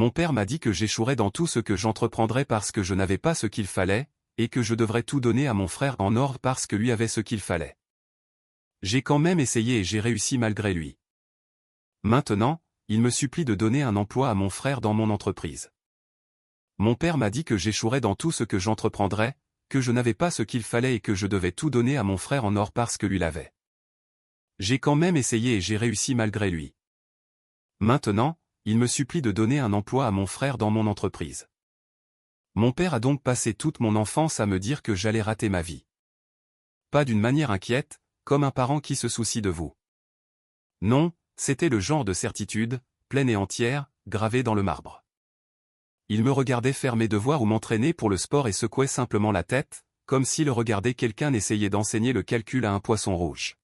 Mon père m'a dit que j'échouerais dans tout ce que j'entreprendrais parce que je n'avais pas ce qu'il fallait, et que je devrais tout donner à mon frère en or parce que lui avait ce qu'il fallait. J'ai quand même essayé et j'ai réussi malgré lui. Maintenant, il me supplie de donner un emploi à mon frère dans mon entreprise. Mon père m'a dit que j'échouerais dans tout ce que j'entreprendrais, que je n'avais pas ce qu'il fallait et que je devais tout donner à mon frère en or parce que lui l'avait. J'ai quand même essayé et j'ai réussi malgré lui. Maintenant, il me supplie de donner un emploi à mon frère dans mon entreprise. Mon père a donc passé toute mon enfance à me dire que j'allais rater ma vie. Pas d'une manière inquiète, comme un parent qui se soucie de vous. Non, c'était le genre de certitude, pleine et entière, gravée dans le marbre. Il me regardait faire mes devoirs ou m'entraîner pour le sport et secouait simplement la tête, comme s'il regardait quelqu'un essayer d'enseigner le calcul à un poisson rouge.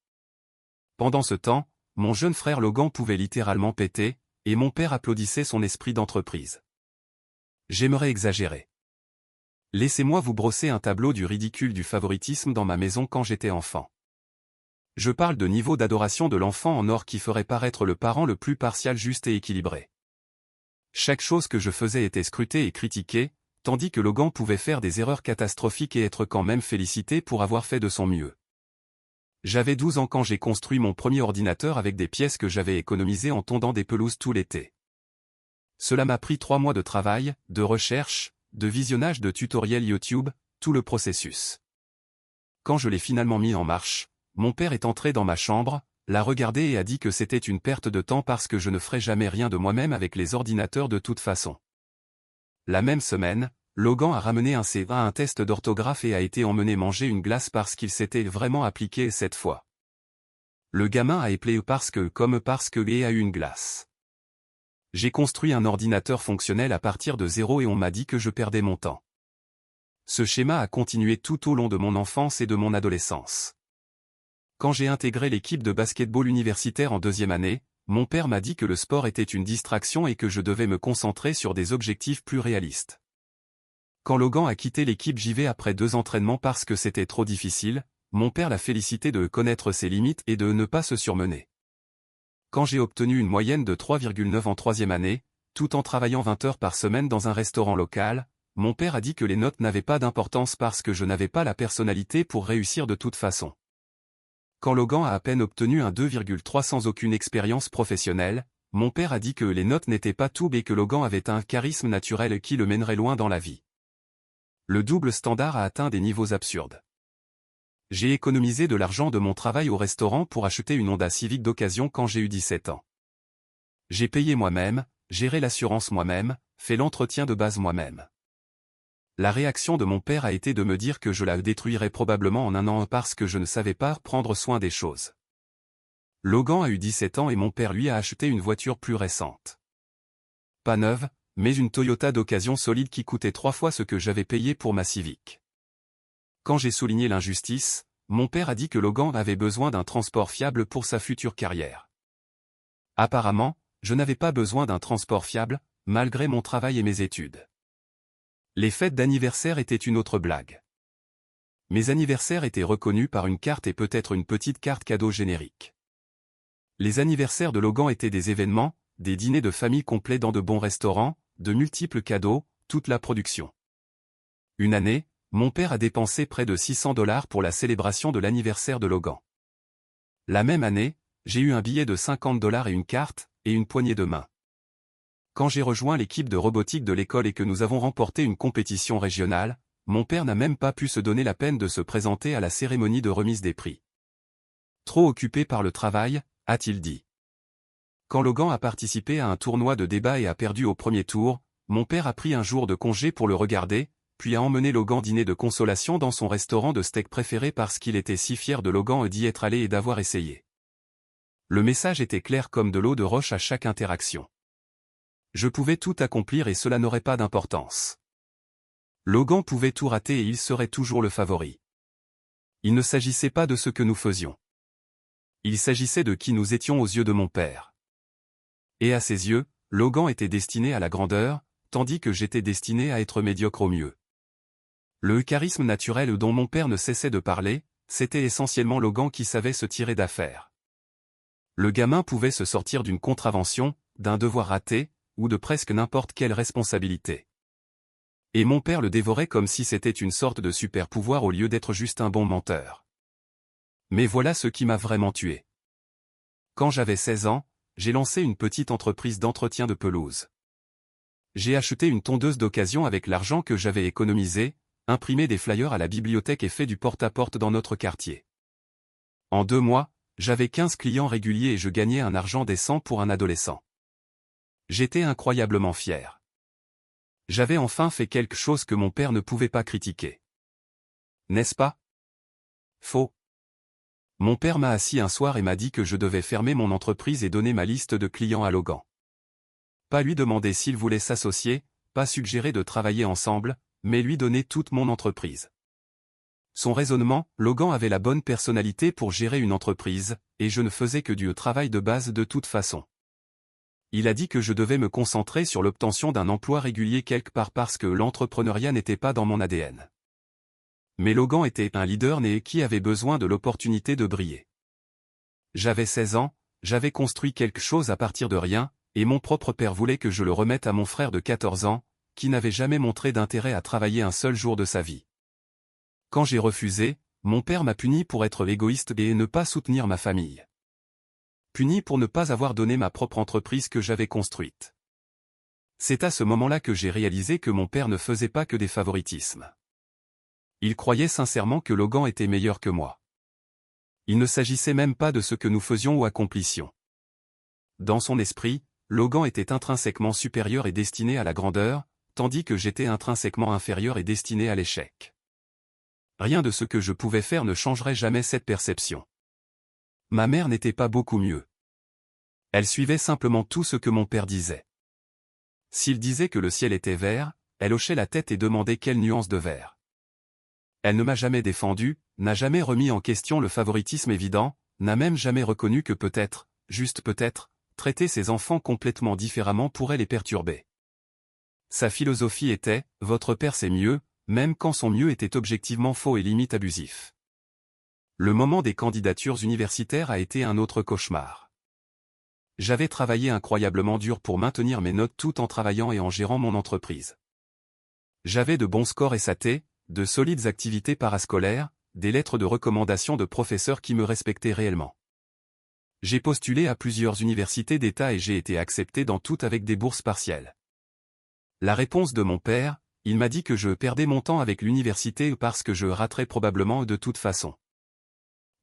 Pendant ce temps, mon jeune frère Logan pouvait littéralement péter, et mon père applaudissait son esprit d'entreprise. J'aimerais exagérer. Laissez-moi vous brosser un tableau du ridicule du favoritisme dans ma maison quand j'étais enfant. Je parle de niveau d'adoration de l'enfant en or qui ferait paraître le parent le plus partial, juste et équilibré. Chaque chose que je faisais était scrutée et critiquée, tandis que Logan pouvait faire des erreurs catastrophiques et être quand même félicité pour avoir fait de son mieux. J'avais 12 ans quand j'ai construit mon premier ordinateur avec des pièces que j'avais économisées en tondant des pelouses tout l'été. Cela m'a pris 3 mois de travail, de recherche, de visionnage de tutoriels YouTube, tout le processus. Quand je l'ai finalement mis en marche, mon père est entré dans ma chambre, l'a regardé et a dit que c'était une perte de temps parce que je ne ferais jamais rien de moi-même avec les ordinateurs de toute façon. La même semaine, Logan a ramené un C1 à un test d'orthographe et a été emmené manger une glace parce qu'il s'était vraiment appliqué cette fois. Le gamin a éplé parce que et a eu une glace. J'ai construit un ordinateur fonctionnel à partir de zéro et on m'a dit que je perdais mon temps. Ce schéma a continué tout au long de mon enfance et de mon adolescence. Quand j'ai intégré l'équipe de basketball universitaire en 2e année, mon père m'a dit que le sport était une distraction et que je devais me concentrer sur des objectifs plus réalistes. Quand Logan a quitté l'équipe JV après 2 entraînements parce que c'était trop difficile, mon père l'a félicité de connaître ses limites et de ne pas se surmener. Quand j'ai obtenu une moyenne de 3,9 en 3e année, tout en travaillant 20 heures par semaine dans un restaurant local, mon père a dit que les notes n'avaient pas d'importance parce que je n'avais pas la personnalité pour réussir de toute façon. Quand Logan a à peine obtenu un 2,3 sans aucune expérience professionnelle, mon père a dit que les notes n'étaient pas tout et que Logan avait un charisme naturel qui le mènerait loin dans la vie. Le double standard a atteint des niveaux absurdes. J'ai économisé de l'argent de mon travail au restaurant pour acheter une Honda Civic d'occasion quand j'ai eu 17 ans. J'ai payé moi-même, géré l'assurance moi-même, fait l'entretien de base moi-même. La réaction de mon père a été de me dire que je la détruirais probablement en 1 an parce que je ne savais pas prendre soin des choses. Logan a eu 17 ans et mon père lui a acheté une voiture plus récente. Pas neuve, mais une Toyota d'occasion solide qui coûtait 3 fois ce que j'avais payé pour ma Civic. Quand j'ai souligné l'injustice, mon père a dit que Logan avait besoin d'un transport fiable pour sa future carrière. Apparemment, je n'avais pas besoin d'un transport fiable, malgré mon travail et mes études. Les fêtes d'anniversaire étaient une autre blague. Mes anniversaires étaient reconnus par une carte et peut-être une petite carte cadeau générique. Les anniversaires de Logan étaient des événements, des dîners de famille complets dans de bons restaurants, de multiples cadeaux, toute la production. Une année, mon père a dépensé près de $600 pour la célébration de l'anniversaire de Logan. La même année, j'ai eu un billet de $50 et une carte, et une poignée de main. Quand j'ai rejoint l'équipe de robotique de l'école et que nous avons remporté une compétition régionale, mon père n'a même pas pu se donner la peine de se présenter à la cérémonie de remise des prix. Trop occupé par le travail, a-t-il dit. Quand Logan a participé à un tournoi de débat et a perdu au premier tour, mon père a pris un jour de congé pour le regarder, puis a emmené Logan dîner de consolation dans son restaurant de steak préféré parce qu'il était si fier de Logan d'y être allé et d'avoir essayé. Le message était clair comme de l'eau de roche à chaque interaction. Je pouvais tout accomplir et cela n'aurait pas d'importance. Logan pouvait tout rater et il serait toujours le favori. Il ne s'agissait pas de ce que nous faisions. Il s'agissait de qui nous étions aux yeux de mon père. Et à ses yeux, Logan était destiné à la grandeur, tandis que j'étais destiné à être médiocre au mieux. Le charisme naturel dont mon père ne cessait de parler, c'était essentiellement Logan qui savait se tirer d'affaire. Le gamin pouvait se sortir d'une contravention, d'un devoir raté, ou de presque n'importe quelle responsabilité. Et mon père le dévorait comme si c'était une sorte de super-pouvoir au lieu d'être juste un bon menteur. Mais voilà ce qui m'a vraiment tué. Quand j'avais 16 ans, j'ai lancé une petite entreprise d'entretien de pelouse. J'ai acheté une tondeuse d'occasion avec l'argent que j'avais économisé, imprimé des flyers à la bibliothèque et fait du porte-à-porte dans notre quartier. En 2 mois, j'avais 15 clients réguliers et je gagnais un argent décent pour un adolescent. J'étais incroyablement fier. J'avais enfin fait quelque chose que mon père ne pouvait pas critiquer. N'est-ce pas? Faux. Mon père m'a assis un soir et m'a dit que je devais fermer mon entreprise et donner ma liste de clients à Logan. Pas lui demander s'il voulait s'associer, pas suggérer de travailler ensemble, mais lui donner toute mon entreprise. Son raisonnement, Logan avait la bonne personnalité pour gérer une entreprise, et je ne faisais que du travail de base de toute façon. Il a dit que je devais me concentrer sur l'obtention d'un emploi régulier quelque part parce que l'entrepreneuriat n'était pas dans mon ADN. Mais Logan était un leader né qui avait besoin de l'opportunité de briller. J'avais 16 ans, j'avais construit quelque chose à partir de rien, et mon propre père voulait que je le remette à mon frère de 14 ans, qui n'avait jamais montré d'intérêt à travailler un seul jour de sa vie. Quand j'ai refusé, mon père m'a puni pour être égoïste et ne pas soutenir ma famille. Puni pour ne pas avoir donné ma propre entreprise que j'avais construite. C'est à ce moment-là que j'ai réalisé que mon père ne faisait pas que des favoritismes. Il croyait sincèrement que Logan était meilleur que moi. Il ne s'agissait même pas de ce que nous faisions ou accomplissions. Dans son esprit, Logan était intrinsèquement supérieur et destiné à la grandeur, tandis que j'étais intrinsèquement inférieur et destiné à l'échec. Rien de ce que je pouvais faire ne changerait jamais cette perception. Ma mère n'était pas beaucoup mieux. Elle suivait simplement tout ce que mon père disait. S'il disait que le ciel était vert, elle hochait la tête et demandait quelle nuance de vert. Elle ne m'a jamais défendu, n'a jamais remis en question le favoritisme évident, n'a même jamais reconnu que peut-être, juste peut-être, traiter ses enfants complètement différemment pourrait les perturber. Sa philosophie était « Votre père sait mieux », même quand son mieux était objectivement faux et limite abusif. Le moment des candidatures universitaires a été un autre cauchemar. J'avais travaillé incroyablement dur pour maintenir mes notes tout en travaillant et en gérant mon entreprise. J'avais de bons scores SAT, de solides activités parascolaires, des lettres de recommandation de professeurs qui me respectaient réellement. J'ai postulé à plusieurs universités d'État et j'ai été accepté dans toutes avec des bourses partielles. La réponse de mon père, il m'a dit que je perdais mon temps avec l'université parce que je raterais probablement de toute façon.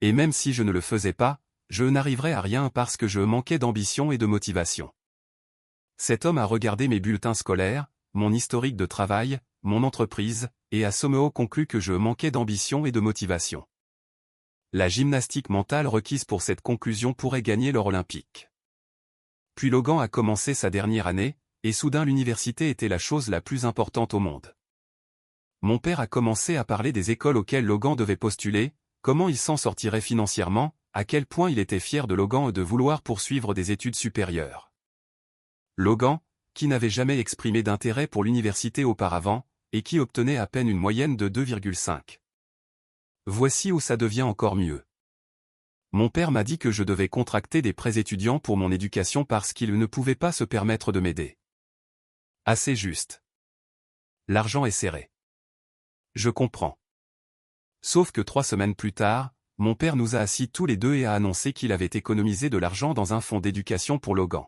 Et même si je ne le faisais pas, je n'arriverais à rien parce que je manquais d'ambition et de motivation. Cet homme a regardé mes bulletins scolaires, mon historique de travail, mon entreprise, et a sommeau conclu que je manquais d'ambition et de motivation. La gymnastique mentale requise pour cette conclusion pourrait gagner l'or olympique. Puis Logan a commencé sa dernière année, et soudain l'université était la chose la plus importante au monde. Mon père a commencé à parler des écoles auxquelles Logan devait postuler, comment il s'en sortirait financièrement, à quel point il était fier de Logan et de vouloir poursuivre des études supérieures. Logan, qui n'avait jamais exprimé d'intérêt pour l'université auparavant, et qui obtenait à peine une moyenne de 2,5. Voici où ça devient encore mieux. Mon père m'a dit que je devais contracter des prêts étudiants pour mon éducation parce qu'il ne pouvait pas se permettre de m'aider. Assez juste. L'argent est serré. Je comprends. Sauf que 3 semaines plus tard, mon père nous a assis tous les deux et a annoncé qu'il avait économisé de l'argent dans un fonds d'éducation pour Logan.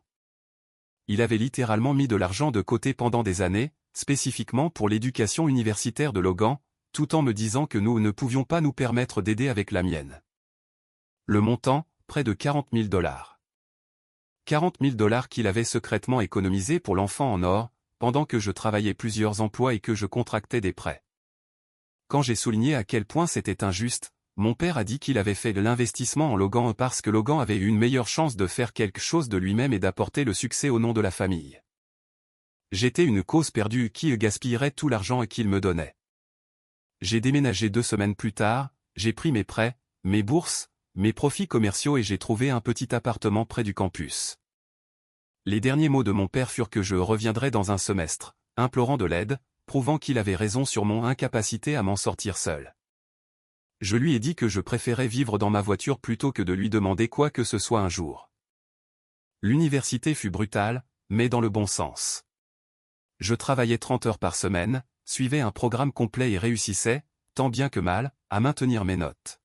Il avait littéralement mis de l'argent de côté pendant des années, spécifiquement pour l'éducation universitaire de Logan, tout en me disant que nous ne pouvions pas nous permettre d'aider avec la mienne. Le montant, près de $40 000. $40 000 qu'il avait secrètement économisé pour l'enfant en or, pendant que je travaillais plusieurs emplois et que je contractais des prêts. Quand j'ai souligné à quel point c'était injuste, mon père a dit qu'il avait fait de l'investissement en Logan parce que Logan avait eu une meilleure chance de faire quelque chose de lui-même et d'apporter le succès au nom de la famille. J'étais une cause perdue qui gaspillerait tout l'argent qu'il me donnait. J'ai déménagé 2 semaines plus tard, j'ai pris mes prêts, mes bourses, mes profits commerciaux et j'ai trouvé un petit appartement près du campus. Les derniers mots de mon père furent que je reviendrais dans un semestre, implorant de l'aide, prouvant qu'il avait raison sur mon incapacité à m'en sortir seul. Je lui ai dit que je préférais vivre dans ma voiture plutôt que de lui demander quoi que ce soit un jour. L'université fut brutale, mais dans le bon sens. Je travaillais 30 heures par semaine, suivais un programme complet et réussissais, tant bien que mal, à maintenir mes notes.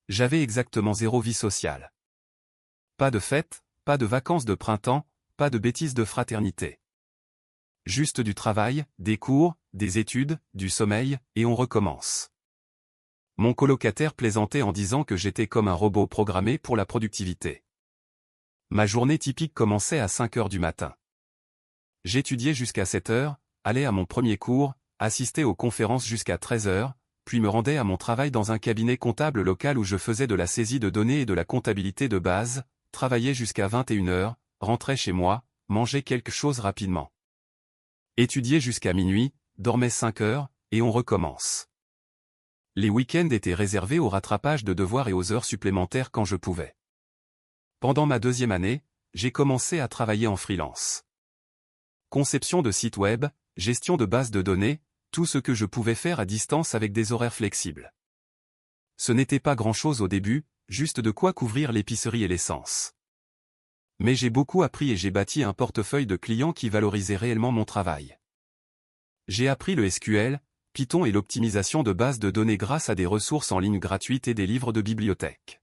J'avais exactement 0 vie sociale. Pas de fêtes, pas de vacances de printemps, pas de bêtises de fraternité. Juste du travail, des cours, des études, du sommeil, et on recommence. Mon colocataire plaisantait en disant que j'étais comme un robot programmé pour la productivité. Ma journée typique commençait à 5 heures du matin. J'étudiais jusqu'à 7 heures, allais à mon premier cours, assistais aux conférences jusqu'à 13 heures, puis me rendais à mon travail dans un cabinet comptable local où je faisais de la saisie de données et de la comptabilité de base, travaillais jusqu'à 21 heures, rentrais chez moi, mangeais quelque chose rapidement. Étudiais jusqu'à minuit, dormais 5 heures, et on recommence. Les week-ends étaient réservés au rattrapage de devoirs et aux heures supplémentaires quand je pouvais. Pendant ma 2e année, j'ai commencé à travailler en freelance. Conception de sites web, gestion de bases de données, tout ce que je pouvais faire à distance avec des horaires flexibles. Ce n'était pas grand-chose au début, juste de quoi couvrir l'épicerie et l'essence. Mais j'ai beaucoup appris et j'ai bâti un portefeuille de clients qui valorisait réellement mon travail. J'ai appris le SQL, Python et l'optimisation de bases de données grâce à des ressources en ligne gratuites et des livres de bibliothèque.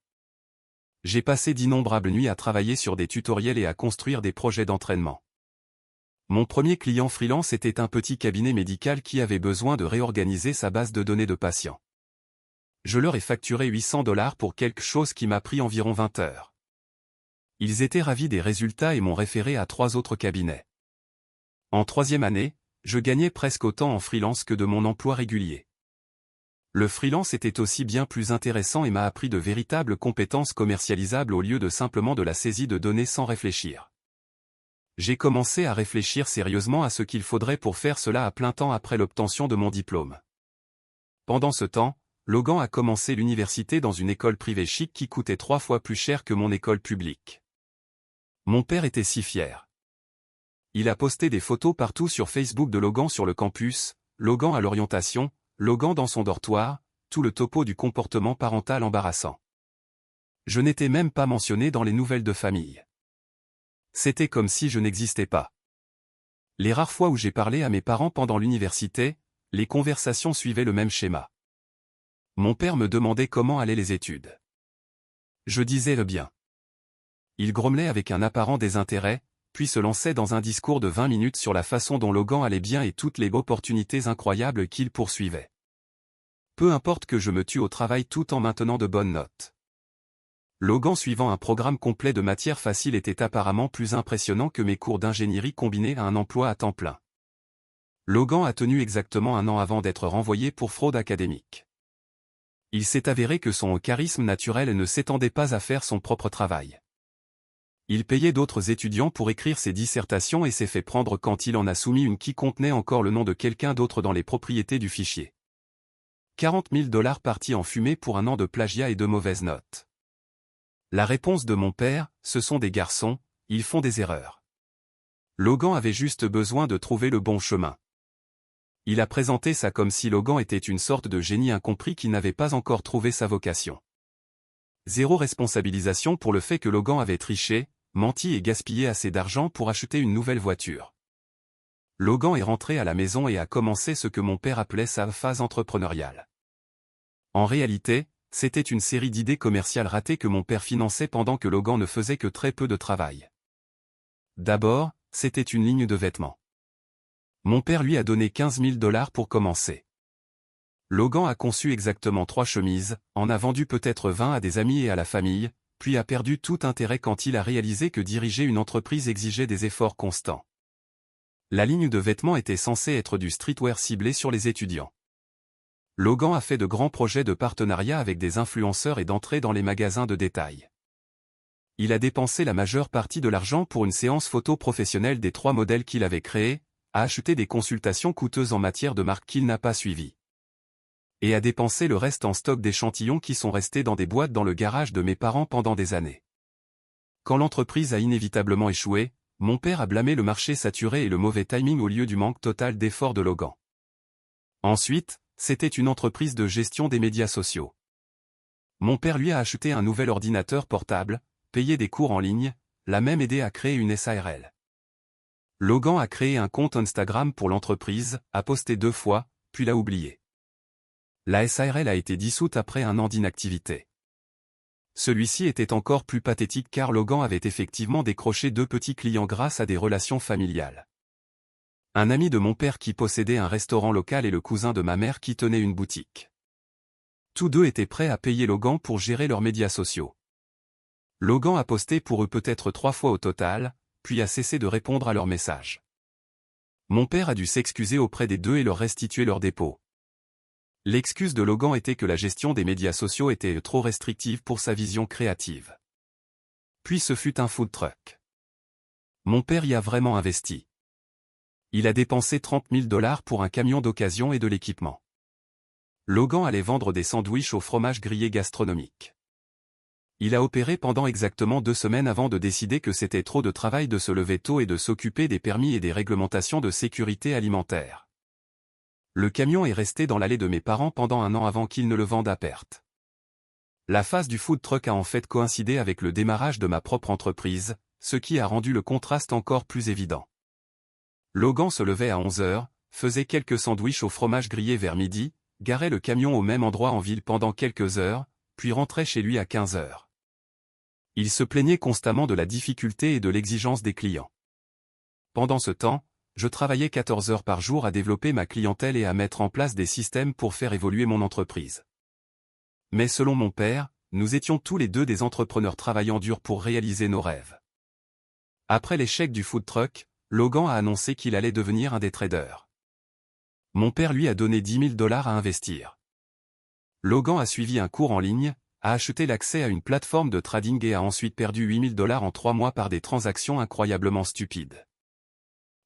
J'ai passé d'innombrables nuits à travailler sur des tutoriels et à construire des projets d'entraînement. Mon premier client freelance était un petit cabinet médical qui avait besoin de réorganiser sa base de données de patients. Je leur ai facturé 800 $ pour quelque chose qui m'a pris environ 20 heures. Ils étaient ravis des résultats et m'ont référé à 3 autres cabinets. En 3e année, je gagnais presque autant en freelance que de mon emploi régulier. Le freelance était aussi bien plus intéressant et m'a appris de véritables compétences commercialisables au lieu de simplement de la saisie de données sans réfléchir. J'ai commencé à réfléchir sérieusement à ce qu'il faudrait pour faire cela à plein temps après l'obtention de mon diplôme. Pendant ce temps, Logan a commencé l'université dans une école privée chic qui coûtait 3 fois plus cher que mon école publique. Mon père était si fier. Il a posté des photos partout sur Facebook de Logan sur le campus, Logan à l'orientation, Logan dans son dortoir, tout le topo du comportement parental embarrassant. Je n'étais même pas mentionné dans les nouvelles de famille. C'était comme si je n'existais pas. Les rares fois où j'ai parlé à mes parents pendant l'université, les conversations suivaient le même schéma. Mon père me demandait comment allaient les études. Je disais le bien. Il grommelait avec un apparent désintérêt, puis se lançait dans un discours de 20 minutes sur la façon dont Logan allait bien et toutes les opportunités incroyables qu'il poursuivait. Peu importe que je me tue au travail tout en maintenant de bonnes notes. Logan suivant un programme complet de matières faciles était apparemment plus impressionnant que mes cours d'ingénierie combinés à un emploi à temps plein. Logan a tenu exactement 1 an avant d'être renvoyé pour fraude académique. Il s'est avéré que son charisme naturel ne s'étendait pas à faire son propre travail. Il payait d'autres étudiants pour écrire ses dissertations et s'est fait prendre quand il en a soumis une qui contenait encore le nom de quelqu'un d'autre dans les propriétés du fichier. 40 000 $ partis en fumée pour 1 an de plagiat et de mauvaises notes. La réponse de mon père, ce sont des garçons, ils font des erreurs. Logan avait juste besoin de trouver le bon chemin. Il a présenté ça comme si Logan était une sorte de génie incompris qui n'avait pas encore trouvé sa vocation. Zéro responsabilisation pour le fait que Logan avait triché, menti et gaspillé assez d'argent pour acheter une nouvelle voiture. Logan est rentré à la maison et a commencé ce que mon père appelait sa phase entrepreneuriale. En réalité, c'était une série d'idées commerciales ratées que mon père finançait pendant que Logan ne faisait que très peu de travail. D'abord, c'était une ligne de vêtements. Mon père lui a donné 15 000 $ pour commencer. Logan a conçu exactement 3 chemises, en a vendu peut-être 20 à des amis et à la famille, puis a perdu tout intérêt quand il a réalisé que diriger une entreprise exigeait des efforts constants. La ligne de vêtements était censée être du streetwear ciblé sur les étudiants. Logan a fait de grands projets de partenariat avec des influenceurs et d'entrer dans les magasins de détail. Il a dépensé la majeure partie de l'argent pour une séance photo professionnelle des 3 modèles qu'il avait créés, a acheté des consultations coûteuses en matière de marque qu'il n'a pas suivies. Et a dépensé le reste en stock d'échantillons qui sont restés dans des boîtes dans le garage de mes parents pendant des années. Quand l'entreprise a inévitablement échoué, mon père a blâmé le marché saturé et le mauvais timing au lieu du manque total d'efforts de Logan. Ensuite, c'était une entreprise de gestion des médias sociaux. Mon père lui a acheté un nouvel ordinateur portable, payé des cours en ligne, l'a même aidé à créer une SARL. Logan a créé un compte Instagram pour l'entreprise, a posté 2 fois, puis l'a oublié. La SARL a été dissoute après 1 an d'inactivité. Celui-ci était encore plus pathétique car Logan avait effectivement décroché 2 petits clients grâce à des relations familiales. Un ami de mon père qui possédait un restaurant local et le cousin de ma mère qui tenait une boutique. Tous deux étaient prêts à payer Logan pour gérer leurs médias sociaux. Logan a posté pour eux peut-être 3 fois au total, puis a cessé de répondre à leurs messages. Mon père a dû s'excuser auprès des deux et leur restituer leur dépôt. L'excuse de Logan était que la gestion des médias sociaux était trop restrictive pour sa vision créative. Puis ce fut un food truck. Mon père y a vraiment investi. Il a dépensé 30 000 $ pour un camion d'occasion et de l'équipement. Logan allait vendre des sandwichs au fromage grillé gastronomique. Il a opéré pendant exactement 2 semaines avant de décider que c'était trop de travail de se lever tôt et de s'occuper des permis et des réglementations de sécurité alimentaire. Le camion est resté dans l'allée de mes parents pendant 1 an avant qu'ils ne le vendent à perte. La phase du food truck a en fait coïncidé avec le démarrage de ma propre entreprise, ce qui a rendu le contraste encore plus évident. Logan se levait à 11 h, faisait quelques sandwichs au fromage grillé vers midi, garait le camion au même endroit en ville pendant quelques heures, puis rentrait chez lui à 15 h. Il se plaignait constamment de la difficulté et de l'exigence des clients. Pendant ce temps, je travaillais 14 heures par jour à développer ma clientèle et à mettre en place des systèmes pour faire évoluer mon entreprise. Mais selon mon père, nous étions tous les deux des entrepreneurs travaillant dur pour réaliser nos rêves. Après l'échec du food truck, Logan a annoncé qu'il allait devenir un des traders. Mon père lui a donné 10 000 $ à investir. Logan a suivi un cours en ligne, a acheté l'accès à une plateforme de trading et a ensuite perdu 8 000 $ en 3 mois par des transactions incroyablement stupides.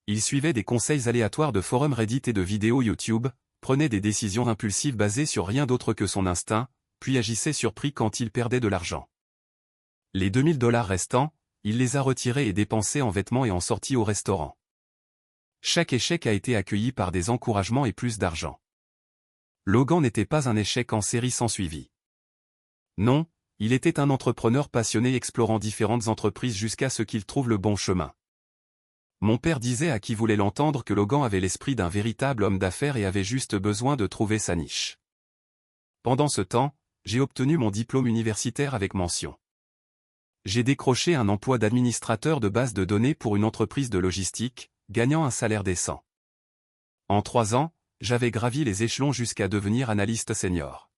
Il suivait des conseils aléatoires de forums Reddit et de vidéos YouTube, prenait des décisions impulsives basées sur rien d'autre que son instinct, puis agissait surpris quand il perdait de l'argent. Les 2 000 $ restants, il les a retirés et dépensés en vêtements et en sorties au restaurant. Chaque échec a été accueilli par des encouragements et plus d'argent. Logan n'était pas un échec en série sans suivi. Non, il était un entrepreneur passionné explorant différentes entreprises jusqu'à ce qu'il trouve le bon chemin. Mon père disait à qui voulait l'entendre que Logan avait l'esprit d'un véritable homme d'affaires et avait juste besoin de trouver sa niche. Pendant ce temps, j'ai obtenu mon diplôme universitaire avec mention. J'ai décroché un emploi d'administrateur de base de données pour une entreprise de logistique, gagnant un salaire décent. En 3 ans, j'avais gravi les échelons jusqu'à devenir analyste senior.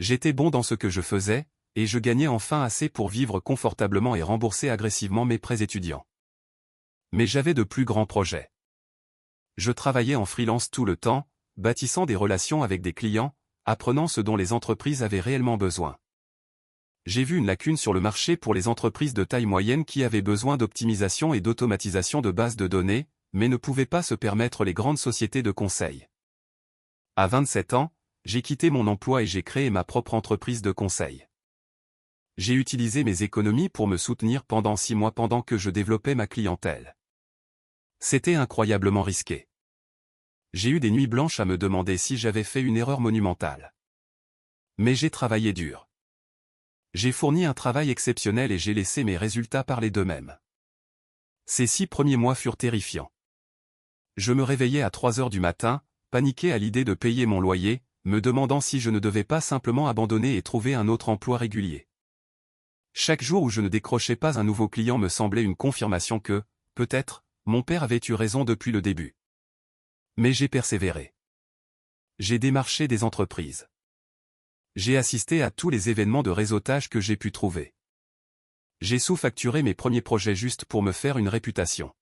J'étais bon dans ce que je faisais, et je gagnais enfin assez pour vivre confortablement et rembourser agressivement mes prêts étudiants. Mais j'avais de plus grands projets. Je travaillais en freelance tout le temps, bâtissant des relations avec des clients, apprenant ce dont les entreprises avaient réellement besoin. J'ai vu une lacune sur le marché pour les entreprises de taille moyenne qui avaient besoin d'optimisation et d'automatisation de bases de données, mais ne pouvaient pas se permettre les grandes sociétés de conseil. À 27 ans, j'ai quitté mon emploi et j'ai créé ma propre entreprise de conseil. J'ai utilisé mes économies pour me soutenir pendant 6 mois pendant que je développais ma clientèle. C'était incroyablement risqué. J'ai eu des nuits blanches à me demander si j'avais fait une erreur monumentale. Mais j'ai travaillé dur. J'ai fourni un travail exceptionnel et j'ai laissé mes résultats parler d'eux-mêmes. Ces 6 premiers mois furent terrifiants. Je me réveillais à 3 h du matin, paniqué à l'idée de payer mon loyer, me demandant si je ne devais pas simplement abandonner et trouver un autre emploi régulier. Chaque jour où je ne décrochais pas un nouveau client me semblait une confirmation que, peut-être, mon père avait eu raison depuis le début. Mais j'ai persévéré. J'ai démarché des entreprises. J'ai assisté à tous les événements de réseautage que j'ai pu trouver. J'ai sous-facturé mes premiers projets juste pour me faire une réputation.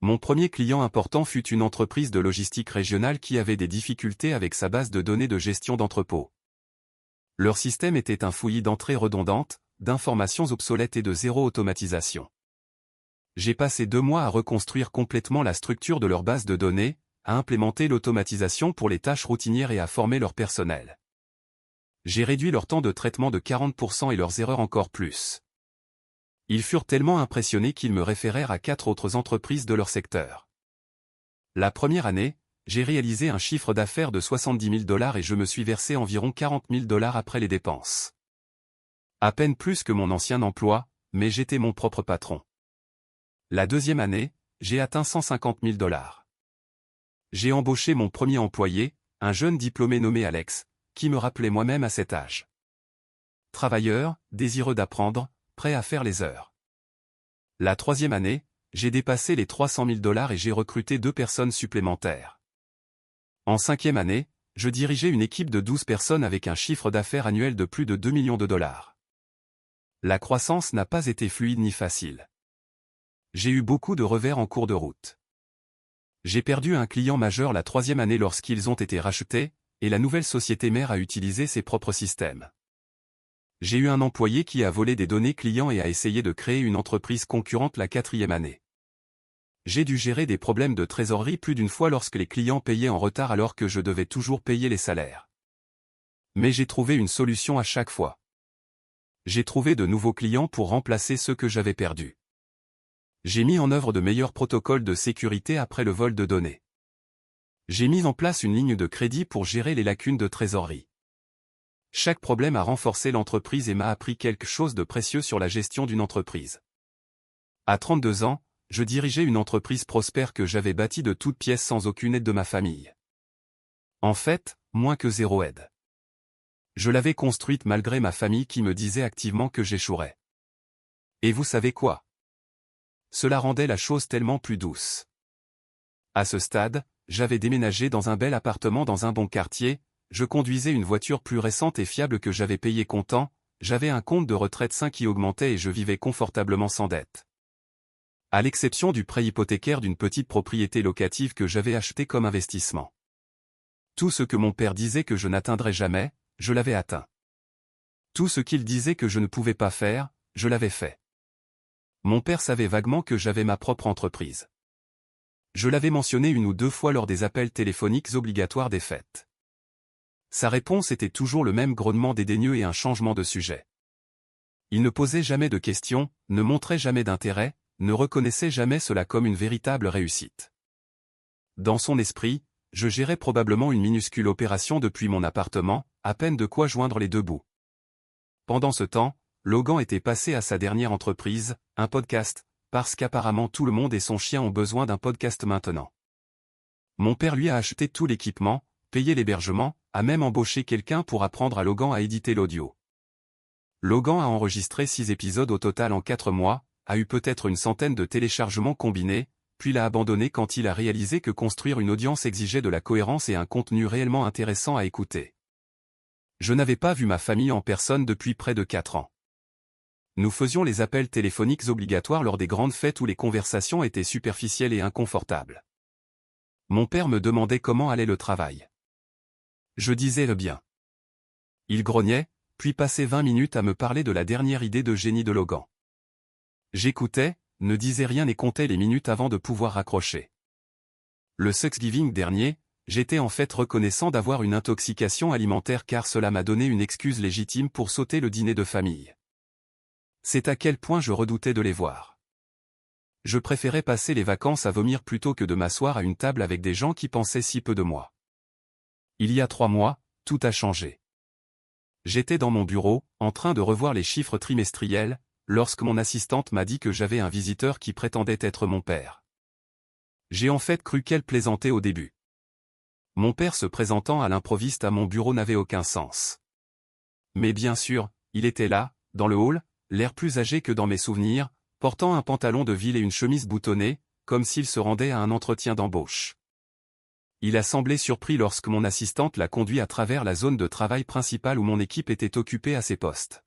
Mon premier client important fut une entreprise de logistique régionale qui avait des difficultés avec sa base de données de gestion d'entrepôt. Leur système était un fouillis d'entrées redondantes, d'informations obsolètes et de zéro automatisation. J'ai passé 2 mois à reconstruire complètement la structure de leur base de données, à implémenter l'automatisation pour les tâches routinières et à former leur personnel. J'ai réduit leur temps de traitement de 40% et leurs erreurs encore plus. Ils furent tellement impressionnés qu'ils me référèrent à 4 autres entreprises de leur secteur. La première année, j'ai réalisé un chiffre d'affaires de 70 000 $ et je me suis versé environ 40 000 $ après les dépenses. À peine plus que mon ancien emploi, mais j'étais mon propre patron. La deuxième année, j'ai atteint 150 000 $. J'ai embauché mon premier employé, un jeune diplômé nommé Alex, qui me rappelait moi-même à cet âge. Travailleur, désireux d'apprendre, prêt à faire les heures. La 3e année, j'ai dépassé les 300 000 $ et j'ai recruté 2 personnes supplémentaires. En 5e année, je dirigeais une équipe de 12 personnes avec un chiffre d'affaires annuel de plus de 2 millions de $. La croissance n'a pas été fluide ni facile. J'ai eu beaucoup de revers en cours de route. J'ai perdu un client majeur la 3e année lorsqu'ils ont été rachetés, et la nouvelle société mère a utilisé ses propres systèmes. J'ai eu un employé qui a volé des données clients et a essayé de créer une entreprise concurrente la 4e année. J'ai dû gérer des problèmes de trésorerie plus d'une fois lorsque les clients payaient en retard alors que je devais toujours payer les salaires. Mais j'ai trouvé une solution à chaque fois. J'ai trouvé de nouveaux clients pour remplacer ceux que j'avais perdus. J'ai mis en œuvre de meilleurs protocoles de sécurité après le vol de données. J'ai mis en place une ligne de crédit pour gérer les lacunes de trésorerie. Chaque problème a renforcé l'entreprise et m'a appris quelque chose de précieux sur la gestion d'une entreprise. À 32 ans, je dirigeais une entreprise prospère que j'avais bâtie de toutes pièces sans aucune aide de ma famille. En fait, moins que 0 aide. Je l'avais construite malgré ma famille qui me disait activement que j'échouerais. Et vous savez quoi? Cela rendait la chose tellement plus douce. À ce stade, j'avais déménagé dans un bel appartement dans un bon quartier, je conduisais une voiture plus récente et fiable que j'avais payée comptant, j'avais un compte de retraite sain qui augmentait et je vivais confortablement sans dette. À l'exception du prêt hypothécaire d'une petite propriété locative que j'avais achetée comme investissement. Tout ce que mon père disait que je n'atteindrais jamais, je l'avais atteint. Tout ce qu'il disait que je ne pouvais pas faire, je l'avais fait. Mon père savait vaguement que j'avais ma propre entreprise. Je l'avais mentionné 1 ou 2 fois lors des appels téléphoniques obligatoires des fêtes. Sa réponse était toujours le même grognement dédaigneux et un changement de sujet. Il ne posait jamais de questions, ne montrait jamais d'intérêt, ne reconnaissait jamais cela comme une véritable réussite. Dans son esprit, je gérais probablement une minuscule opération depuis mon appartement, à peine de quoi joindre les 2 bouts. Pendant ce temps, Logan était passé à sa dernière entreprise, un podcast, parce qu'apparemment tout le monde et son chien ont besoin d'un podcast maintenant. Mon père lui a acheté tout l'équipement, payé l'hébergement, a même embauché quelqu'un pour apprendre à Logan à éditer l'audio. Logan a enregistré 6 épisodes au total en 4 mois, a eu peut-être une centaine de téléchargements combinés, puis l'a abandonné quand il a réalisé que construire une audience exigeait de la cohérence et un contenu réellement intéressant à écouter. Je n'avais pas vu ma famille en personne depuis près de 4 ans. Nous faisions les appels téléphoniques obligatoires lors des grandes fêtes où les conversations étaient superficielles et inconfortables. Mon père me demandait comment allait le travail. Je disais bien. Il grognait, puis passait 20 minutes à me parler de la dernière idée de génie de Logan. J'écoutais, ne disais rien et comptais les minutes avant de pouvoir raccrocher. Le Thanksgiving dernier, j'étais en fait reconnaissant d'avoir une intoxication alimentaire car cela m'a donné une excuse légitime pour sauter le dîner de famille. C'est à quel point je redoutais de les voir. Je préférais passer les vacances à vomir plutôt que de m'asseoir à une table avec des gens qui pensaient si peu de moi. Il y a 3 mois, tout a changé. J'étais dans mon bureau, en train de revoir les chiffres trimestriels, lorsque mon assistante m'a dit que j'avais un visiteur qui prétendait être mon père. J'ai en fait cru qu'elle plaisantait au début. Mon père se présentant à l'improviste à mon bureau n'avait aucun sens. Mais bien sûr, il était là, dans le hall, l'air plus âgé que dans mes souvenirs, portant un pantalon de ville et une chemise boutonnée, comme s'il se rendait à un entretien d'embauche. Il a semblé surpris lorsque mon assistante l'a conduit à travers la zone de travail principale où mon équipe était occupée à ses postes.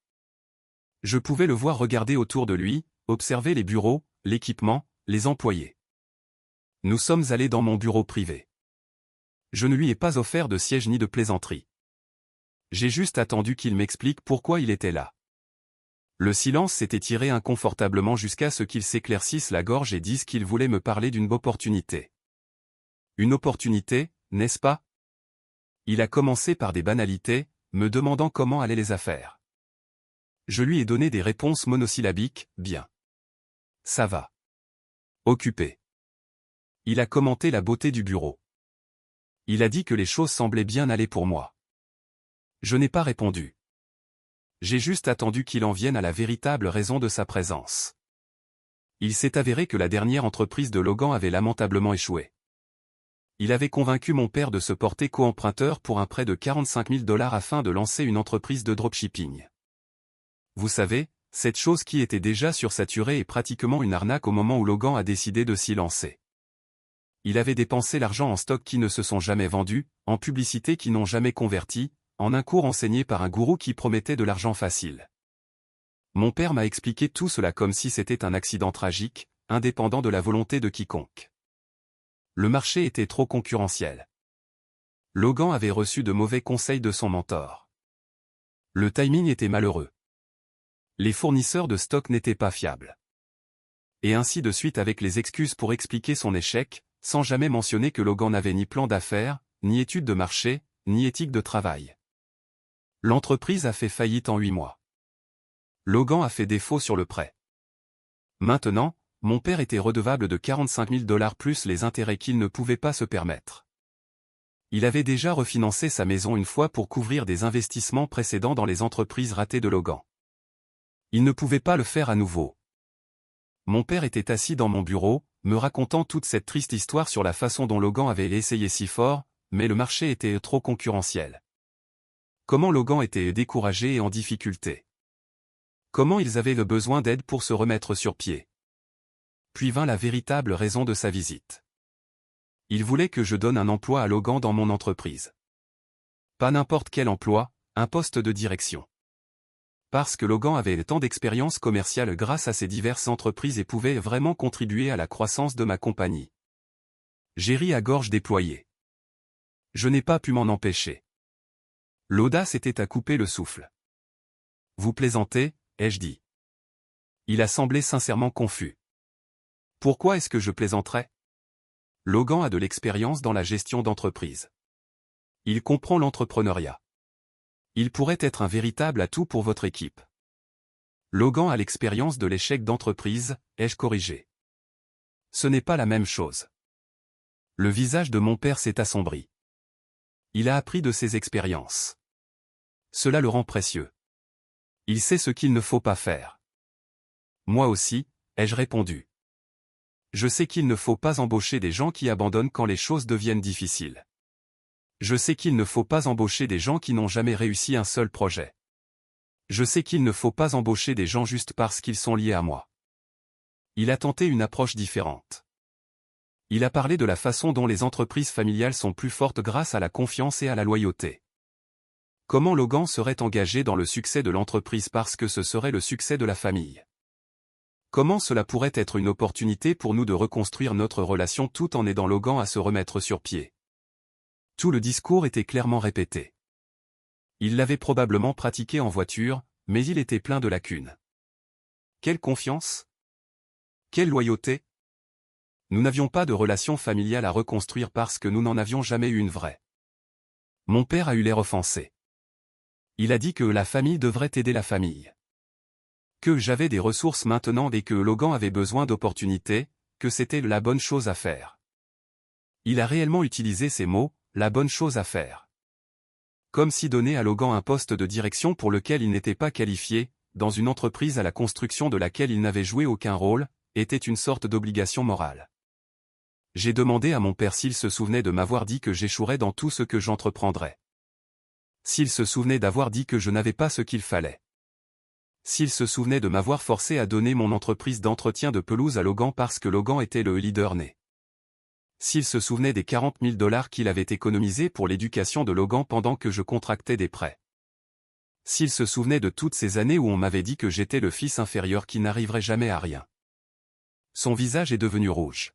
Je pouvais le voir regarder autour de lui, observer les bureaux, l'équipement, les employés. Nous sommes allés dans mon bureau privé. Je ne lui ai pas offert de siège ni de plaisanterie. J'ai juste attendu qu'il m'explique pourquoi il était là. Le silence s'est étiré inconfortablement jusqu'à ce qu'il s'éclaircisse la gorge et dise qu'il voulait me parler d'une opportunité. Une opportunité, n'est-ce pas? Il a commencé par des banalités, me demandant comment allaient les affaires. Je lui ai donné des réponses monosyllabiques, bien. Ça va. Occupé. Il a commenté la beauté du bureau. Il a dit que les choses semblaient bien aller pour moi. Je n'ai pas répondu. J'ai juste attendu qu'il en vienne à la véritable raison de sa présence. Il s'est avéré que la dernière entreprise de Logan avait lamentablement échoué. Il avait convaincu mon père de se porter co-emprunteur pour un prêt de 45 000 $ afin de lancer une entreprise de dropshipping. Vous savez, cette chose qui était déjà sursaturée est pratiquement une arnaque au moment où Logan a décidé de s'y lancer. Il avait dépensé l'argent en stocks qui ne se sont jamais vendus, en publicités qui n'ont jamais converti, en un cours enseigné par un gourou qui promettait de l'argent facile. Mon père m'a expliqué tout cela comme si c'était un accident tragique, indépendant de la volonté de quiconque. Le marché était trop concurrentiel. Logan avait reçu de mauvais conseils de son mentor. Le timing était malheureux. Les fournisseurs de stock n'étaient pas fiables. Et ainsi de suite avec les excuses pour expliquer son échec, sans jamais mentionner que Logan n'avait ni plan d'affaires, ni étude de marché, ni éthique de travail. L'entreprise a fait faillite en 8 mois. Logan a fait défaut sur le prêt. Maintenant, mon père était redevable de 45 000 $ plus les intérêts qu'il ne pouvait pas se permettre. Il avait déjà refinancé sa maison une fois pour couvrir des investissements précédents dans les entreprises ratées de Logan. Il ne pouvait pas le faire à nouveau. Mon père était assis dans mon bureau, me racontant toute cette triste histoire sur la façon dont Logan avait essayé si fort, mais le marché était trop concurrentiel. Comment Logan était découragé et en difficulté. Comment ils avaient le besoin d'aide pour se remettre sur pied. Puis vint la véritable raison de sa visite. Il voulait que je donne un emploi à Logan dans mon entreprise. Pas n'importe quel emploi, un poste de direction. Parce que Logan avait tant d'expérience commerciale grâce à ses diverses entreprises et pouvait vraiment contribuer à la croissance de ma compagnie. J'ai ri à gorge déployée. Je n'ai pas pu m'en empêcher. L'audace était à couper le souffle. Vous plaisantez, ai-je dit. Il a semblé sincèrement confus. Pourquoi est-ce que je plaisanterais? Logan a de l'expérience dans la gestion d'entreprise. Il comprend l'entrepreneuriat. Il pourrait être un véritable atout pour votre équipe. Logan a l'expérience de l'échec d'entreprise, ai-je corrigé. Ce n'est pas la même chose. Le visage de mon père s'est assombri. Il a appris de ses expériences. Cela le rend précieux. Il sait ce qu'il ne faut pas faire. Moi aussi, ai-je répondu. Je sais qu'il ne faut pas embaucher des gens qui abandonnent quand les choses deviennent difficiles. Je sais qu'il ne faut pas embaucher des gens qui n'ont jamais réussi un seul projet. Je sais qu'il ne faut pas embaucher des gens juste parce qu'ils sont liés à moi. Il a tenté une approche différente. Il a parlé de la façon dont les entreprises familiales sont plus fortes grâce à la confiance et à la loyauté. Comment Logan serait engagé dans le succès de l'entreprise parce que ce serait le succès de la famille. Comment cela pourrait être une opportunité pour nous de reconstruire notre relation tout en aidant Logan à se remettre sur pied. Tout le discours était clairement répété. Il l'avait probablement pratiqué en voiture, mais il était plein de lacunes. Quelle confiance? Quelle loyauté? Nous n'avions pas de relation familiale à reconstruire parce que nous n'en avions jamais eu une vraie. Mon père a eu l'air offensé. Il a dit que la famille devrait aider la famille. Que j'avais des ressources maintenant et que Logan avait besoin d'opportunités, que c'était la bonne chose à faire. Il a réellement utilisé ces mots, la bonne chose à faire. Comme si donner à Logan un poste de direction pour lequel il n'était pas qualifié, dans une entreprise à la construction de laquelle il n'avait joué aucun rôle, était une sorte d'obligation morale. J'ai demandé à mon père s'il se souvenait de m'avoir dit que j'échouerais dans tout ce que j'entreprendrais. S'il se souvenait d'avoir dit que je n'avais pas ce qu'il fallait. S'il se souvenait de m'avoir forcé à donner mon entreprise d'entretien de pelouse à Logan parce que Logan était le leader né. S'il se souvenait des 40 000 $ qu'il avait économisés pour l'éducation de Logan pendant que je contractais des prêts. S'il se souvenait de toutes ces années où on m'avait dit que j'étais le fils inférieur qui n'arriverait jamais à rien. Son visage est devenu rouge.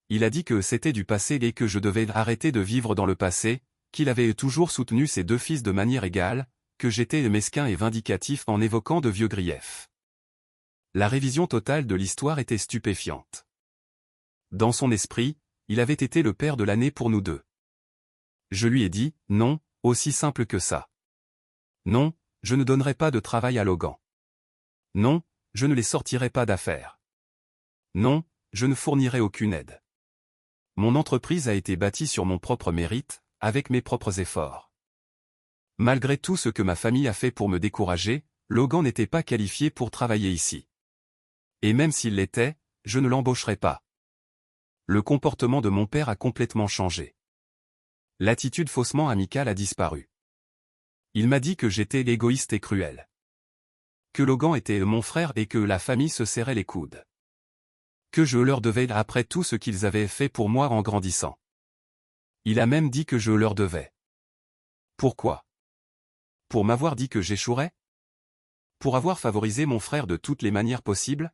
Il a dit que c'était du passé et que je devais arrêter de vivre dans le passé, qu'il avait toujours soutenu ses deux fils de manière égale, que j'étais mesquin et vindicatif en évoquant de vieux griefs. La révision totale de l'histoire était stupéfiante. Dans son esprit, il avait été le père de l'année pour nous deux. Je lui ai dit, non, aussi simple que ça. Non, je ne donnerai pas de travail à Logan. Non, je ne les sortirai pas d'affaires. Non, je ne fournirai aucune aide. Mon entreprise a été bâtie sur mon propre mérite, avec mes propres efforts. Malgré tout ce que ma famille a fait pour me décourager, Logan n'était pas qualifié pour travailler ici. Et même s'il l'était, je ne l'embaucherais pas. Le comportement de mon père a complètement changé. L'attitude faussement amicale a disparu. Il m'a dit que j'étais égoïste et cruel. Que Logan était mon frère et que la famille se serrait les coudes. Que je leur devais après tout ce qu'ils avaient fait pour moi en grandissant. Il a même dit que je leur devais. Pourquoi? Pour m'avoir dit que j'échouerais? Pour avoir favorisé mon frère de toutes les manières possibles?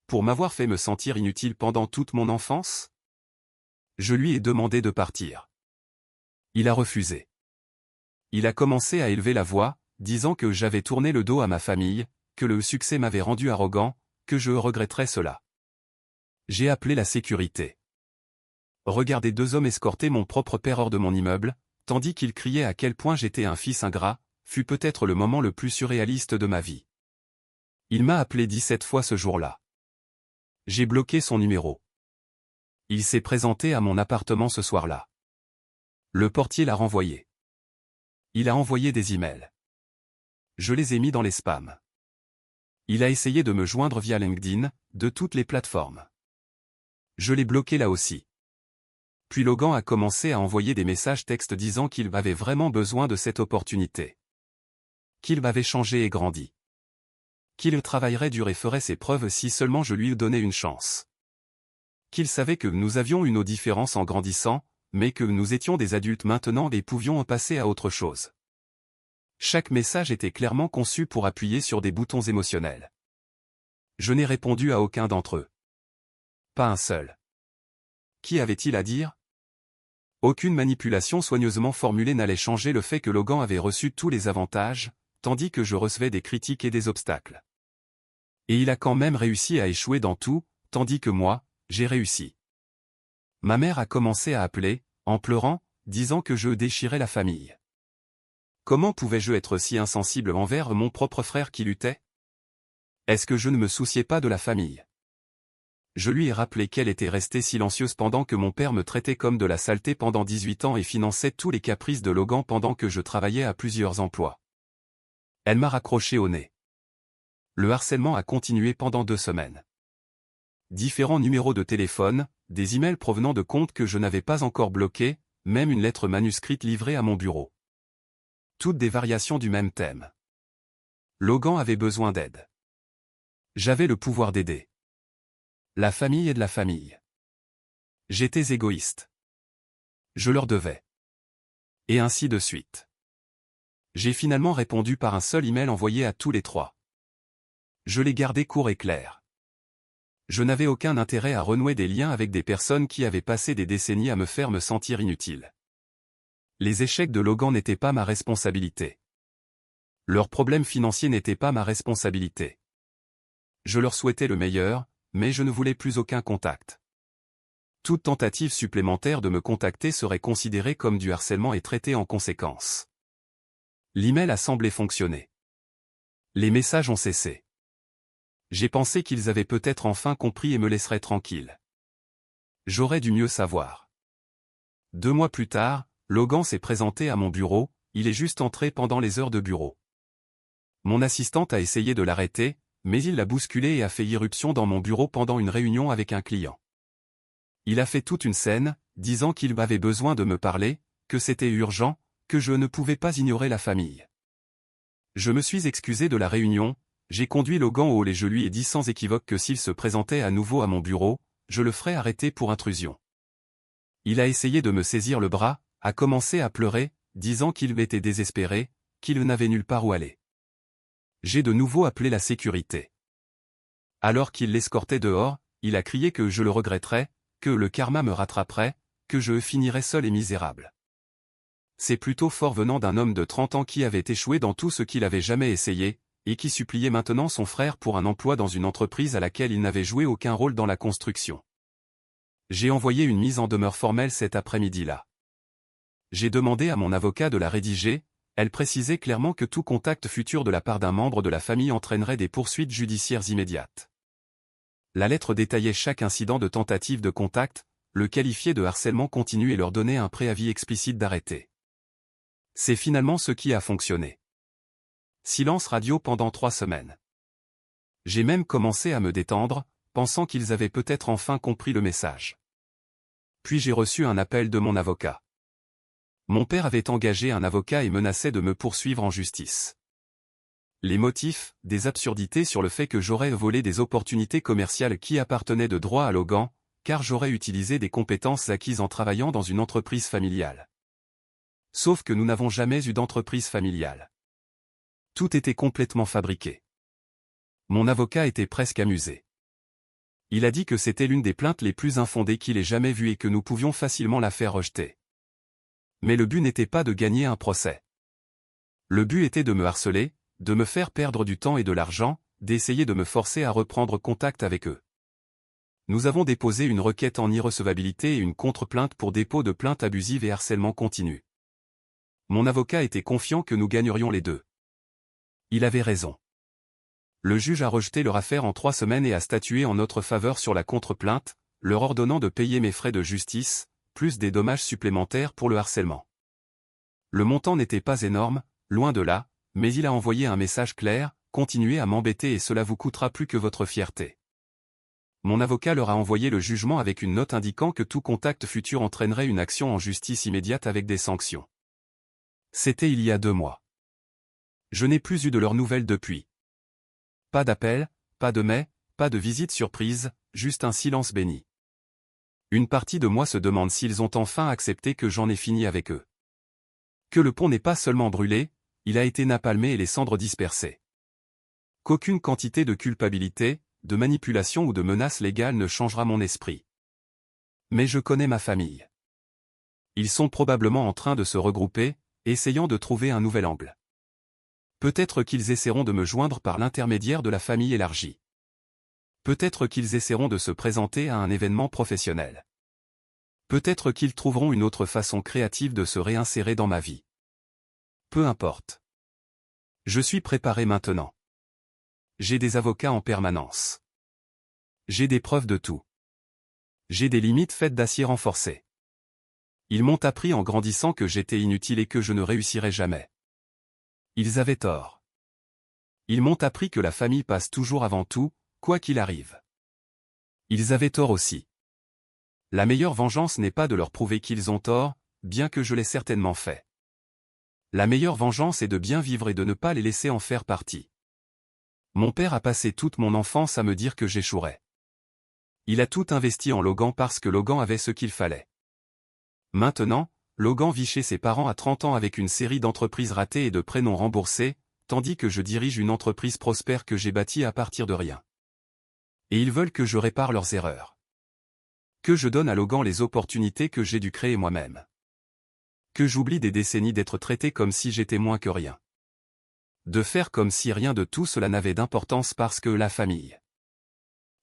Pour m'avoir fait me sentir inutile pendant toute mon enfance? Je lui ai demandé de partir. Il a refusé. Il a commencé à élever la voix, disant que j'avais tourné le dos à ma famille, que le succès m'avait rendu arrogant, que je regretterais cela. J'ai appelé la sécurité. Regarder deux hommes escorter mon propre père hors de mon immeuble, tandis qu'ils criaient à quel point j'étais un fils ingrat, fut peut-être le moment le plus surréaliste de ma vie. Il m'a appelé 17 fois ce jour-là. J'ai bloqué son numéro. Il s'est présenté à mon appartement ce soir-là. Le portier l'a renvoyé. Il a envoyé des emails. Je les ai mis dans les spams. Il a essayé de me joindre via LinkedIn, de toutes les plateformes. Je l'ai bloqué là aussi. Puis Logan a commencé à envoyer des messages textes disant qu'il avait vraiment besoin de cette opportunité. Qu'il avait changé et grandi. Qu'il travaillerait dur et ferait ses preuves si seulement je lui donnais une chance. Qu'il savait que nous avions eu nos différences en grandissant, mais que nous étions des adultes maintenant et pouvions en passer à autre chose. Chaque message était clairement conçu pour appuyer sur des boutons émotionnels. Je n'ai répondu à aucun d'entre eux. Pas un seul. Qui avait-il à dire? Aucune manipulation soigneusement formulée n'allait changer le fait que Logan avait reçu tous les avantages, tandis que je recevais des critiques et des obstacles. Et il a quand même réussi à échouer dans tout, tandis que moi, j'ai réussi. Ma mère a commencé à appeler, en pleurant, disant que je déchirais la famille. Comment pouvais-je être si insensible envers mon propre frère qui luttait? Est-ce que je ne me souciais pas de la famille? Je lui ai rappelé qu'elle était restée silencieuse pendant que mon père me traitait comme de la saleté pendant 18 ans et finançait tous les caprices de Logan pendant que je travaillais à plusieurs emplois. Elle m'a raccroché au nez. Le harcèlement a continué pendant 2 semaines. Différents numéros de téléphone, des emails provenant de comptes que je n'avais pas encore bloqués, même une lettre manuscrite livrée à mon bureau. Toutes des variations du même thème. Logan avait besoin d'aide. J'avais le pouvoir d'aider. La famille et de la famille. J'étais égoïste. Je leur devais. Et ainsi de suite. J'ai finalement répondu par un seul email envoyé à tous les 3. Je l'ai gardé court et clair. Je n'avais aucun intérêt à renouer des liens avec des personnes qui avaient passé des décennies à me faire me sentir inutile. Les échecs de Logan n'étaient pas ma responsabilité. Leurs problèmes financiers n'étaient pas ma responsabilité. Je leur souhaitais le meilleur, mais je ne voulais plus aucun contact. Toute tentative supplémentaire de me contacter serait considérée comme du harcèlement et traitée en conséquence. L'email a semblé fonctionner. Les messages ont cessé. J'ai pensé qu'ils avaient peut-être enfin compris et me laisseraient tranquille. J'aurais dû mieux savoir. 2 mois plus tard, Logan s'est présenté à mon bureau, il est juste entré pendant les heures de bureau. Mon assistante a essayé de l'arrêter, mais il l'a bousculé et a fait irruption dans mon bureau pendant une réunion avec un client. Il a fait toute une scène, disant qu'il avait besoin de me parler, que c'était urgent, que je ne pouvais pas ignorer la famille. Je me suis excusé de la réunion, j'ai conduit Logan au hall et je lui ai dit sans équivoque que s'il se présentait à nouveau à mon bureau, je le ferais arrêter pour intrusion. Il a essayé de me saisir le bras, a commencé à pleurer, disant qu'il était désespéré, qu'il n'avait nulle part où aller. J'ai de nouveau appelé la sécurité. Alors qu'il l'escortait dehors, il a crié que je le regretterais, que le karma me rattraperait, que je finirais seul et misérable. C'est plutôt fort venant d'un homme de 30 ans qui avait échoué dans tout ce qu'il avait jamais essayé, et qui suppliait maintenant son frère pour un emploi dans une entreprise à laquelle il n'avait joué aucun rôle dans la construction. J'ai envoyé une mise en demeure formelle cet après-midi-là. J'ai demandé à mon avocat de la rédiger, elle précisait clairement que tout contact futur de la part d'un membre de la famille entraînerait des poursuites judiciaires immédiates. La lettre détaillait chaque incident de tentative de contact, le qualifiait de harcèlement continu et leur donnait un préavis explicite d'arrêter. C'est finalement ce qui a fonctionné. Silence radio pendant 3 semaines. J'ai même commencé à me détendre, pensant qu'ils avaient peut-être enfin compris le message. Puis j'ai reçu un appel de mon avocat. Mon père avait engagé un avocat et menaçait de me poursuivre en justice. Les motifs, des absurdités sur le fait que j'aurais volé des opportunités commerciales qui appartenaient de droit à Logan, car j'aurais utilisé des compétences acquises en travaillant dans une entreprise familiale. Sauf que nous n'avons jamais eu d'entreprise familiale. Tout était complètement fabriqué. Mon avocat était presque amusé. Il a dit que c'était l'une des plaintes les plus infondées qu'il ait jamais vues et que nous pouvions facilement la faire rejeter. Mais le but n'était pas de gagner un procès. Le but était de me harceler, de me faire perdre du temps et de l'argent, d'essayer de me forcer à reprendre contact avec eux. Nous avons déposé une requête en irrecevabilité et une contre-plainte pour dépôt de plainte abusive et harcèlement continu. Mon avocat était confiant que nous gagnerions les deux. Il avait raison. Le juge a rejeté leur affaire en 3 semaines et a statué en notre faveur sur la contre-plainte, leur ordonnant de payer mes frais de justice, plus des dommages supplémentaires pour le harcèlement. Le montant n'était pas énorme, loin de là, mais il a envoyé un message clair: continuez à m'embêter et cela vous coûtera plus que votre fierté. Mon avocat leur a envoyé le jugement avec une note indiquant que tout contact futur entraînerait une action en justice immédiate avec des sanctions. C'était il y a 2 mois. Je n'ai plus eu de leurs nouvelles depuis. Pas d'appel, pas de mail, pas de visite surprise, juste un silence béni. Une partie de moi se demande s'ils ont enfin accepté que j'en ai fini avec eux. Que le pont n'est pas seulement brûlé, il a été napalmé et les cendres dispersées. Qu'aucune quantité de culpabilité, de manipulation ou de menace légale ne changera mon esprit. Mais je connais ma famille. Ils sont probablement en train de se regrouper, essayant de trouver un nouvel angle. Peut-être qu'ils essaieront de me joindre par l'intermédiaire de la famille élargie. Peut-être qu'ils essaieront de se présenter à un événement professionnel. Peut-être qu'ils trouveront une autre façon créative de se réinsérer dans ma vie. Peu importe. Je suis préparé maintenant. J'ai des avocats en permanence. J'ai des preuves de tout. J'ai des limites faites d'acier renforcé. Ils m'ont appris en grandissant que j'étais inutile et que je ne réussirais jamais. Ils avaient tort. Ils m'ont appris que la famille passe toujours avant tout, quoi qu'il arrive. Ils avaient tort aussi. La meilleure vengeance n'est pas de leur prouver qu'ils ont tort, bien que je l'ai certainement fait. La meilleure vengeance est de bien vivre et de ne pas les laisser en faire partie. Mon père a passé toute mon enfance à me dire que j'échouerais. Il a tout investi en Logan parce que Logan avait ce qu'il fallait. Maintenant, Logan vit chez ses parents à 30 ans avec une série d'entreprises ratées et de prêts non remboursés, tandis que je dirige une entreprise prospère que j'ai bâtie à partir de rien. Et ils veulent que je répare leurs erreurs. Que je donne à Logan les opportunités que j'ai dû créer moi-même. Que j'oublie des décennies d'être traité comme si j'étais moins que rien. De faire comme si rien de tout cela n'avait d'importance parce que la famille.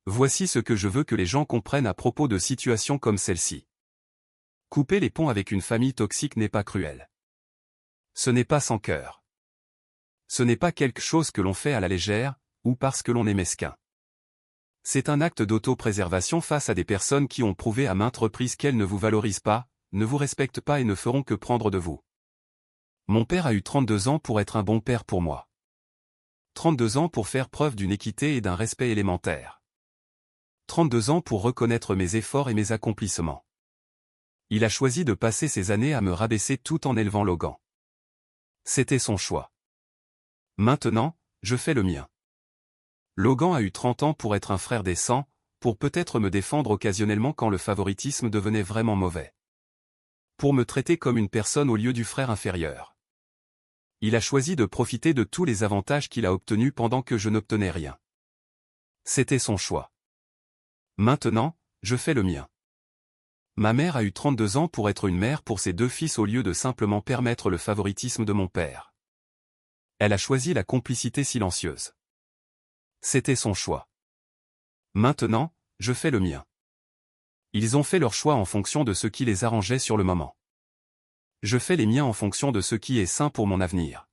Voici ce que je veux que les gens comprennent à propos de situations comme celle-ci. Couper les ponts avec une famille toxique n'est pas cruel. Ce n'est pas sans cœur. Ce n'est pas quelque chose que l'on fait à la légère, ou parce que l'on est mesquin. C'est un acte d'auto-préservation face à des personnes qui ont prouvé à maintes reprises qu'elles ne vous valorisent pas, ne vous respectent pas et ne feront que prendre de vous. Mon père a eu 32 ans pour être un bon père pour moi. 32 ans pour faire preuve d'une équité et d'un respect élémentaire. 32 ans pour reconnaître mes efforts et mes accomplissements. Il a choisi de passer ces années à me rabaisser tout en élevant Logan. C'était son choix. Maintenant, je fais le mien. Logan a eu 30 ans pour être un frère décent, pour peut-être me défendre occasionnellement quand le favoritisme devenait vraiment mauvais. Pour me traiter comme une personne au lieu du frère inférieur. Il a choisi de profiter de tous les avantages qu'il a obtenus pendant que je n'obtenais rien. C'était son choix. Maintenant, je fais le mien. Ma mère a eu 32 ans pour être une mère pour ses 2 fils au lieu de simplement permettre le favoritisme de mon père. Elle a choisi la complicité silencieuse. C'était son choix. Maintenant, je fais le mien. Ils ont fait leur choix en fonction de ce qui les arrangeait sur le moment. Je fais les miens en fonction de ce qui est sain pour mon avenir.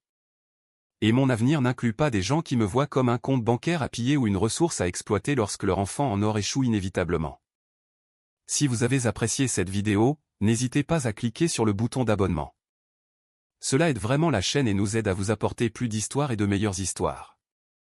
Et mon avenir n'inclut pas des gens qui me voient comme un compte bancaire à piller ou une ressource à exploiter lorsque leur enfant en or échoue inévitablement. Si vous avez apprécié cette vidéo, n'hésitez pas à cliquer sur le bouton d'abonnement. Cela aide vraiment la chaîne et nous aide à vous apporter plus d'histoires et de meilleures histoires.